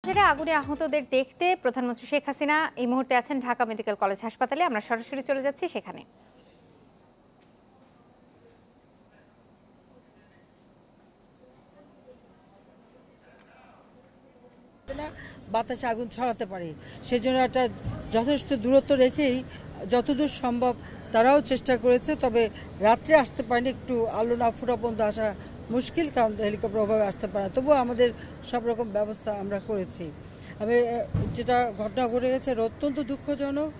ছেড়ে আগুনে আহতদের দেখতে প্রধানমন্ত্রী শেখ হাসিনা এই মুহূর্তে আছেন ঢাকা মেডিকেল কলেজ হাসপাতালে। আমরা সরাসরি চলে যাচ্ছি সেখানে। বাতাসে আগুন ছড়াতে পারে, সেজন্য একটা যথেষ্ট দূরত্ব রেখেই যতদূর সম্ভব তারাও চেষ্টা করেছে। তবে রাত্রে আসতে পারেনি, একটু আলো না ফুটা পর্যন্ত আসা মুশকিল, কারণ হেলিকপ্টার ওভাবে আসতে পারে। তবুও আমাদের সব রকম ব্যবস্থা আমরা করেছি। আমি যেটা ঘটনা ঘটে গেছে অত্যন্ত দুঃখজনক।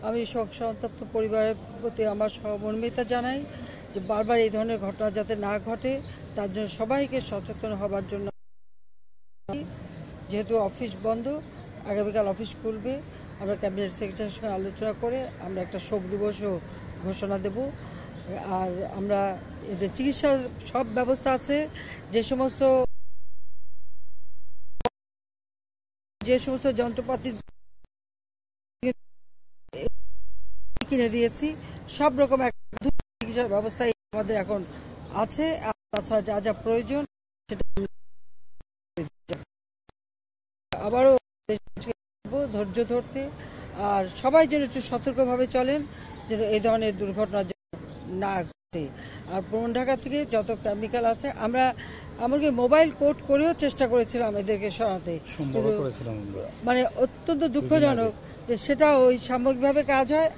আমি শোক সন্তপ্ত পরিবারের প্রতি আমার সহমর্মিতা জানাই, যে বারবার এই ধরনের ঘটনা যাতে না ঘটে তার জন্য সবাইকে সচেতন হবার জন্য। যেহেতু অফিস বন্ধ, আগামীকাল অফিস খুলবে, আমরা ক্যাবিনেট সেক্রেটারির সঙ্গে আলোচনা করে আমরা একটা শোক দিবসও ঘোষণা দেব। আর আমরা এদের চিকিৎসার সব ব্যবস্থা আছে, যে সমস্ত যন্ত্রপাতি কিনে দিয়েছি, সব রকম চিকিৎসার ব্যবস্থাই আমাদের এখন আছে। আর তাছাড়া যা যা প্রয়োজন সেটা আবারও ধৈর্য ধরতে, আর সবাই যেন একটু সতর্কভাবে চলেন, যেন এই ধরনের দুর্ঘটনা না ঘটে। আর পুরান ঢাকা থেকে যত কেমিক্যাল আছে আমরা এমনকি মোবাইল কোর্ট করেও চেষ্টা করেছিলাম এদেরকে সরাতে, মানে অত্যন্ত দুঃখজনক যে সেটা ওই সাময়িকভাবে কাজ হয়,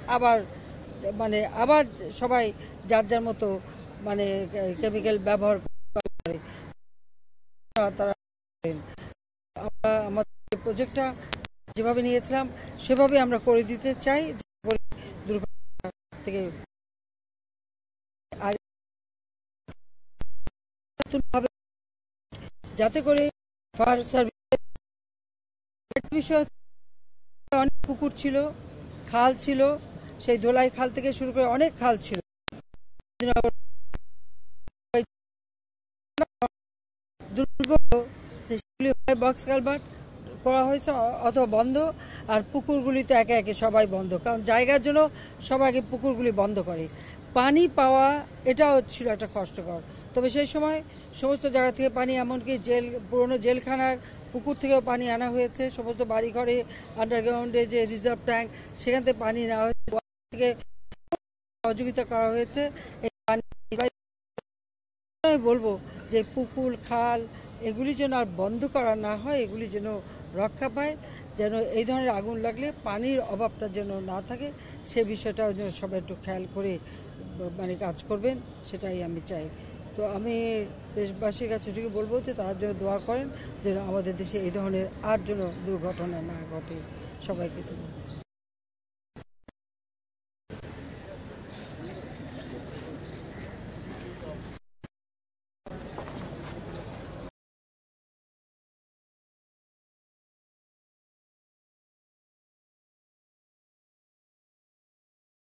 আবার সবাই যার যার মতো কেমিক্যাল ব্যবহার করে তারা। আমরা আমাদের প্রজেক্টটা যেভাবে নিয়েছিলাম সেভাবে আমরা করে দিতে চাই, দুর্ঘটনা থেকে আর যাতে করে ফায়ার সার্ভিস বিষয়। অনেক পুকুর ছিল, খাল ছিল, সেই ধোলাই খাল থেকে শুরু করে অনেক খাল ছিল। বক্স কালভার্ট করা হয়েছে অথবা বন্ধ, আর পুকুরগুলি তো একে একে সবাই বন্ধ, কারণ জায়গার জন্য সবাইকে পুকুরগুলি বন্ধ করে। পানি পাওয়া এটাও ছিল একটা কষ্টকর। তবে সেই সময় সমস্ত জায়গা থেকে পানি, এমনকি পুরনো জেলখানার পুকুর থেকেও পানি আনা হয়েছে, সমস্ত বাড়িঘরে আন্ডারগ্রাউন্ডে যে রিজার্ভ ট্যাঙ্ক সেখান থেকে পানি নেওয়া হয়েছে, থেকে সহযোগিতা করা হয়েছে। এই পানি বলবো যে পুকুর খাল এগুলি যেন আর বন্ধ করা না হয়, এগুলি যেন রক্ষা পায়, যেন এই ধরনের আগুন লাগলে পানির অভাবটা যেন না থাকে, সে বিষয়টাও যেন সবাই একটু খেয়াল করে কাজ করবেন, সেটাই আমি চাই। তো আমি দেশবাসীর কাছে এটুকু বলবো যে তারা যেন দোয়া করেন, যেন আমাদের দেশে এই ধরনের আর যেন দুর্ঘটনা না ঘটে। সবাইকে তো